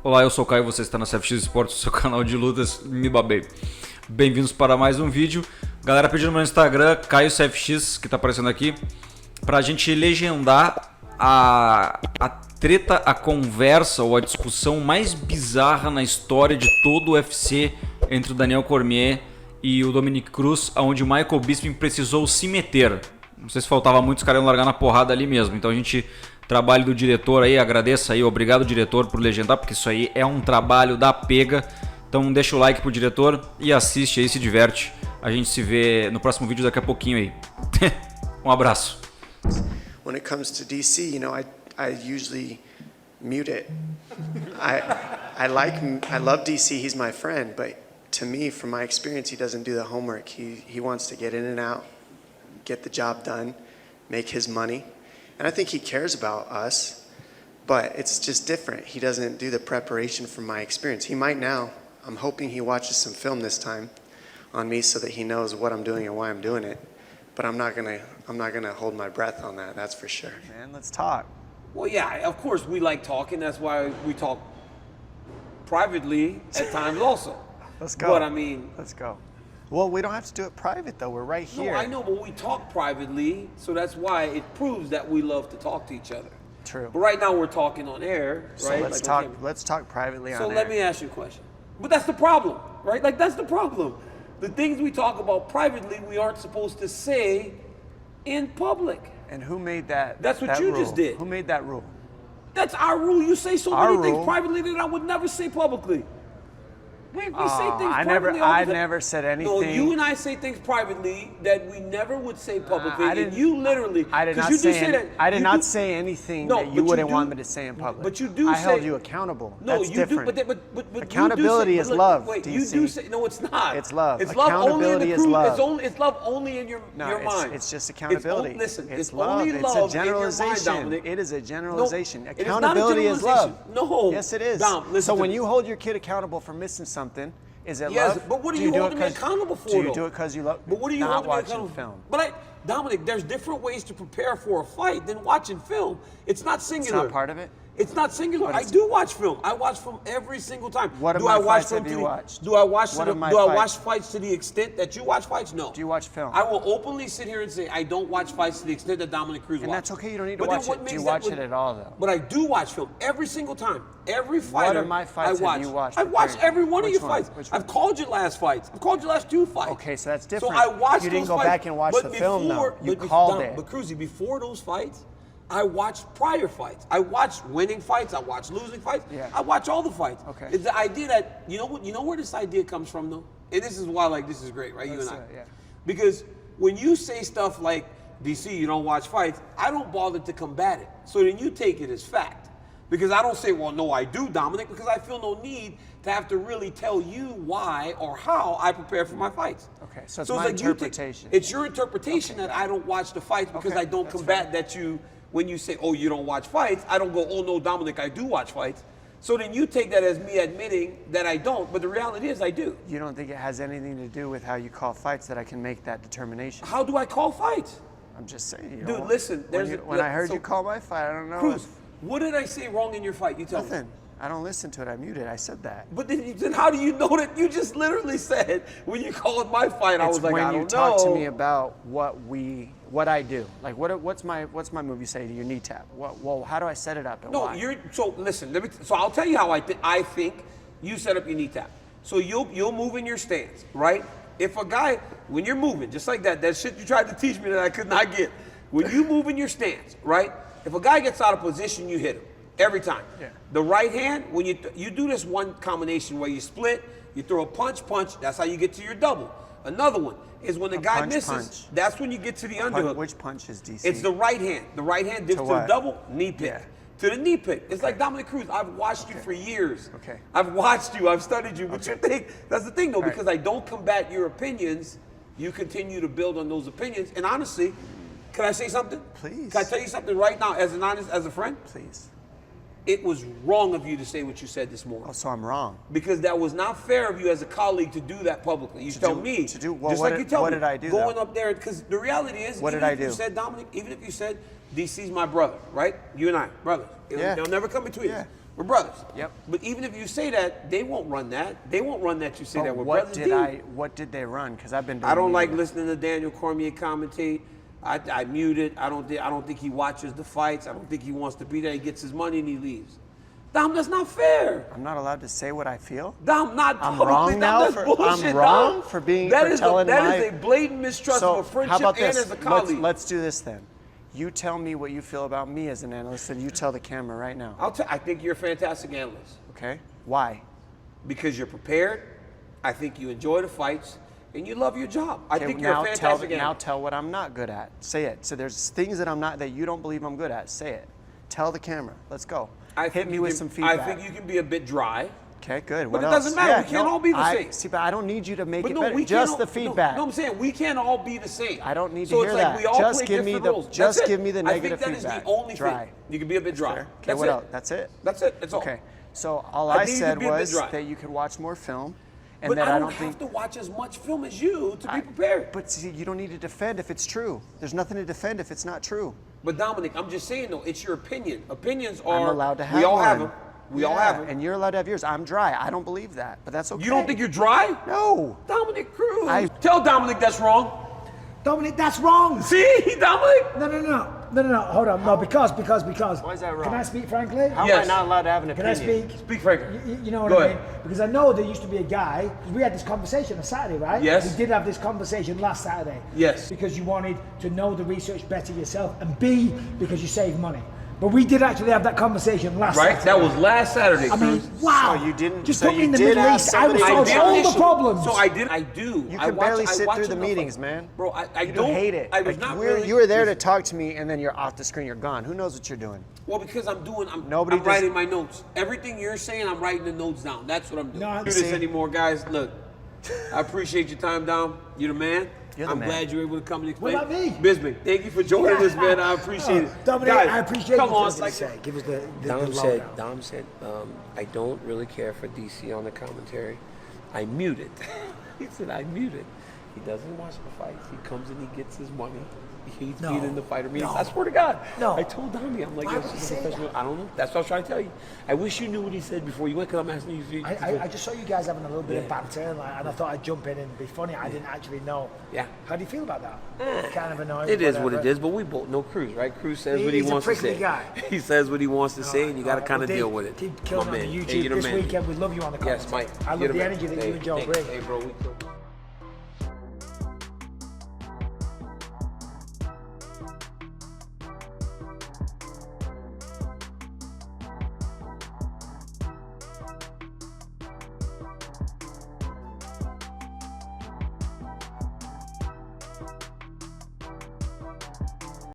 Olá, eu sou o Caio, você está na CFX Esportes, seu canal de lutas, me babei. Bem-vindos para mais um vídeo. Galera pedindo no meu Instagram, Caio CFX, que está aparecendo aqui, para a gente legendar a treta, a conversa ou a discussão mais bizarra na história de todo o UFC entre o Daniel Cormier e o DOMINICK CRUZ, onde o Michael Bisping precisou se meter. Não sei se faltava muito, os caras iam largar na porrada ali mesmo. Então a gente... Trabalho do diretor aí, agradeço aí, obrigado diretor por legendar, porque isso aí é um trabalho da pega. Então deixa o like pro diretor e assiste aí, se diverte. A gente se vê no próximo vídeo daqui a pouquinho aí. Um abraço. When it comes to DC, you know, I usually mute it. I love DC, he's my friend, but to me, from my experience, he doesn't do the homework. He wants to get in and out, get the job done, make his money. And I think he cares about us, but it's just different. He doesn't do the preparation from my experience. He might now. I'm hoping he watches some film this time on me so that he knows what I'm doing and why I'm doing it. But I'm not gonna hold my breath on that, that's for sure. Man, let's talk. Well, yeah, of course we like talking. That's why we talk privately at times also. Let's go. But I mean... Let's go. Well, we don't have to do it private, though. We're right here. No, I know, but we talk privately, so that's why it proves that we love to talk to each other. True. But right now we're talking on air, right? So let's like talk. Let's talk privately on air. So let me ask you a question. But that's the problem, right? Like that's the problem. The things we talk about privately, we aren't supposed to say in public. And who made that? That's what you just did. Who made that rule? That's our rule. You say so Our many things rule? privately that I would never say publicly. We say things I privately all the time. never said anything. No, you and I say things privately that we never would say publicly. I And didn't- you literally, I did not you do say. say that. I did you not do- say anything No, that but you you wouldn't do- want me to say in public. But you do I held say- you accountable. No, That's you different. do, but Accountability you do is say, but love, Wait, DC. you do say no. It's not. It's love. It's love only in the Accountability is crew. love. It's love only in your No, mind. it's just accountability. Listen, it's only love. love It's a in your mind, generalization. Dominic. It is a generalization. No, it is not a Accountability is love. generalization. No. Yes, it is. Dom, listen so to when me. you hold your kid accountable for missing something, is it Yes, love? but what are Do you do it holding me 'cause- accountable for, Do you though? do it because you love? But what are you not holding me watching accountable film? But Dominic, there's different ways to prepare for a fight than watching film. It's not singular. It's not part of it? It's not singular. But I it's- do watch film. I watch film every single time. What of do my I watch fights film have you to the- watched? Do I watch What to the, of my Do I fights? watch fights to the extent that you watch fights? No. Do you watch film? I will openly sit here and say I don't watch fights to the extent that DOMINICK CRUZ And watches. that's okay, you don't need to But then watch what it. Do you makes that watch what- it at all, though? But I do watch film every single time. Every fighter of my fights I watch. have you watched I've watched prepared? every one of Which your one? fights. Which I've one? called your last fights. I've called your last 2 fights. Okay, so that's different. So I watched You didn't those go fights. back and watch But the film, though. You but called Dom, it. But Cruzy, before those fights, I watched prior fights. I watched winning fights. I watched losing fights. Yeah. I watch all the fights. Okay. It's the idea that you know where this idea comes from though, and this is why this is great, right? You and I. Yeah. Because when you say stuff like DC, you don't watch fights, I don't bother to combat it. So then you take it as fact. Because I don't say, well, no, I do, Dominic, because I feel no need to have to really tell you why or how I prepare for my fights. Okay, so it's my like you interpretation. it's your interpretation that I don't watch the fights because Okay, I don't that's combat fair. that you, when you say, oh, you don't watch fights, I don't go, oh, no, Dominic, I do watch fights. So then you take that as me admitting that I don't, but the reality is I do. You don't think it has anything to do with how you call fights that I can make that determination? How do I call fights? I'm just saying. You Dude, know, listen, when I heard you call my fight, I don't know. Cruz, what did I say wrong in your fight? You tell me. Nothing. I don't listen to it. I muted. I said that. But then how do you know that? You just literally said when you called my fight, I was like, when I you don't talk know. to me about what I do. Like what's my move? You say your knee tap. Well, how do I set it up and No, why? so listen. So I'll tell you how I think you set up your knee tap. So you'll move in your stance, right? If a guy, when you're moving, just like that shit you tried to teach me that I could not get. When you move in your stance, right? If a guy gets out of position, you hit him every time. Yeah. The right hand, when you do this one combination where you split, you throw a punch. That's how you get to your double. Another one is when the guy punch, misses. punch. That's when you get to the underhook. Which punch is DC? It's the right hand. The right hand dips to the what? double, knee pick. Yeah. To the knee pick. It's like DOMINICK CRUZ. I've watched you for years. Okay. I've watched you. I've studied you. But you think, that's the thing though, Right. because I don't combat your opinions, you continue to build on those opinions. And honestly, can I say something? Please. Can I tell you something right now as a friend? Please. It was wrong of you to say what you said this morning. Oh, so I'm wrong. Because that was not fair of you as a colleague to do that publicly. You tell me. Well, just what like did- you tell what me. did I do, Going though? up there, because the reality is, What even did I if you do? said, Dominic, even if you said, DC's my brother, right? You and I, brothers. Yeah. They'll never come between us. Yeah. We're brothers. Yep. But even if you say that, they won't run that. They won't run that you say But that we're what brothers. what did they run? Because I've been doing I don't like media. listening to Daniel Cormier commentate. I mute it. I don't think he watches the fights. I don't think he wants to be there. He gets his money and he leaves. Dom, that's not fair. I'm not allowed to say what I feel. Dom, not I'm totally. wrong Dom, now that's for bullshit, I'm wrong Dom. for being That for is telling that my. is a blatant mistrust So of a friendship how about and this? as a colleague. Let's do this then. You tell me what you feel about me as an analyst, and you tell the camera right now. I think you're a fantastic analyst Okay? Why? because you're prepared. I think you enjoy the fights and you love your job. I Okay, think you're a fantastic now analyst. tell what I'm not good at. Say it. So there's things that I'm not that you don't believe I'm good at. Say it. Tell the camera. Let's go. Hit me with some feedback. I think you can be a bit dry. Okay, good. But What it else? doesn't matter. We can't all be the same. See, but I don't need you to make But it no, better. we Just can't the all- feedback. No, I'm saying we can't all be the same. I don't need so to hear it's like that. we all Just play give me different the- roles. just That's it. give me the negative I think that feedback. is the only Dry. thing. You can be a bit dry. Fair. Okay, That's what it. else? That's it? That's it. That's all. Okay. So all I I think you said could be a bit was dry. that you could watch more film, and But that I don't think. have to watch as much film as you to be prepared. But see, you don't need to defend if it's true. There's nothing to defend if it's not true. But Dominic, I'm just saying though, it's your opinion. Opinions are. I'm allowed to have We all one. have them. We all have them. And you're allowed to have yours. I'm dry. I don't believe that, but that's okay. You don't think you're dry? No. Dominic Cruz. I- Tell Dominic that's wrong. Dominic, that's wrong. See, Dominic? No. Hold on. No, because. Why is that wrong? Can I speak frankly? How Yes. am I not allowed to have an Can I opinion? speak? Speak frankly. You know what Go I ahead. mean? Because I know there used to be a guy, we had this conversation on Saturday, right? Yes. We did have this conversation last Saturday. Yes. Because you wanted to know the research better yourself, and B, because you save money. But we did actually have that conversation last Right? Saturday. That was last Saturday, I mean, Cruz. wow. So you didn't- Just so put me you in the did Middle have East. I would somebody- solve I did all the initially. problems. So I do. You I can watch- barely I sit watch through the enough meetings, of- man. Bro, I You don't hate it. I was Like, not we're- really. You were there to talk to me, and then you're off the screen. You're gone. Who knows what you're doing? Well, because I'm Nobody does- writing my notes. Everything you're saying, I'm writing the notes down. That's what I'm doing. No, Don't do see- this anymore, guys. Look, I appreciate your time, Dom. You're the man. You're the I'm man. glad you were able to come and explain. What about me? Bisbee, thank you for joining us, man. I appreciate it. Dominic, Guys, I appreciate come you. on, Like, say, give us the Dom lowdown. said, I don't really care for DC on the commentary. I mute it. He said, I mute it. He doesn't watch the fights. He comes and he gets his money. He's No. being in the fighter meetings. No. I swear to God. No. I told Tommy, I'm like, Why yes, would he he's say a professional. that? I don't know. That's what I was trying to tell you. I wish you knew what he said before you went, because I'm asking you. If you I just saw you guys having a little bit of Yeah. banter, and I thought I'd jump in and be funny. I didn't actually know. Yeah. How do you feel about that? Kind of annoying. It is what whatever. it is, but we both know Cruz, right? Cruz says what he He's a wants to prickly say. guy. He says what he wants to say, and you got to Alright, kind of well, deal Dave, with it. Keep killing My on man. the Hey, YouTube you're the this man. weekend. We love you on the comments. Yes, Mike. I You're love the man. energy that Hey, you and Joe thanks. bring. Hey, bro, we